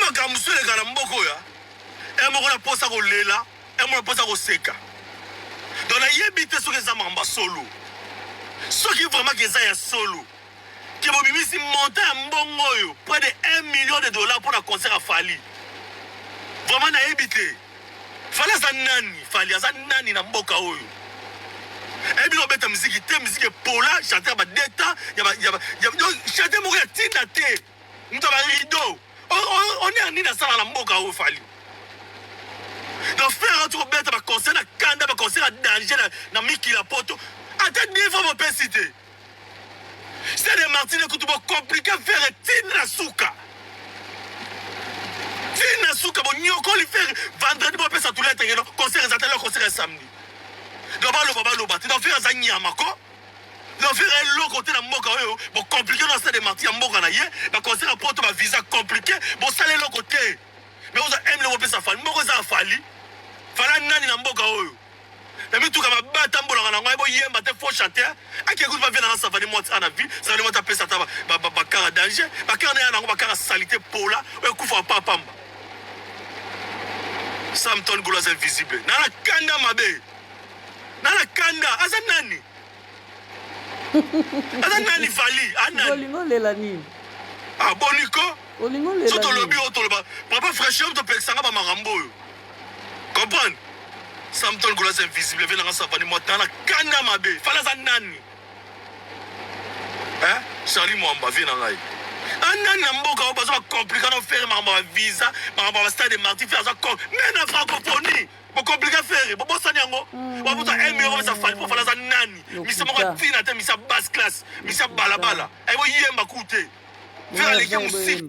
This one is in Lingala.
makambo eleka na mboko ya moko na posa kolela moko na posa koseka donc nayebi te soki eza makambo ya solo soki vraiment eza ya solo ke bobimisi montant ya mbongo oyo près de 1 million de dollars pour la concert à Fali vraiment nayebi te Fali aza nani Fali aza nani na mboka oyo ebi obeta muziki te muziki pola chanter ba deta ya chanter moko ya tina te muto ba rideau on est nini na sala na mboka oyo Fali donc faire tu obeta ba concert na kanda ba concert à danger na mikila poto ata niveau mo pesite c'est des Martinique que tu vas compliquer faire tina suka bon nyoko li faire vendredi bo pesa tout l'être ngeno concert ezatela concert samedi donc baloba tu dois faire ça nyama ko donc faire le côté na mboka oyo bon compliqué dans stade de Martinique mboka na ye ba concert à poto ba visa compliqué bon ça le côté mais on aime le pesa Fali moko za Fali fala nani na mboka oyo na mitu kama bata mbola na ngwa bo yemba te faux chanter aki écoute va venir na savani moi en vie ça ne mota pesa ta ba kara danger ba kara na ngo ba kara salité pola o kufa pa pamba Samton Goulas invisible nana kanda mabe nana kanda asa nani Fali anani olingo lela nini boniko olingo lela soto lobi otoloba papa fraîcheur to pesanga ba marambo oyo comprendre Samton Goulas invisible venanga savani moi nana kanda mabe fala za nani Charlie Mwamba vient en live. Anani na mboka o bazo compliquer no faire ma visa, ma stade de Martin faire ça comme mais na francophonie. Bo compliquer faire, bo bosani yango. Bo buta 1 million ça Fali pour faire ça nani. Misa moko tina te misa basse classe, misa balabala. Ay bo yemba kute. Faire les gens aussi.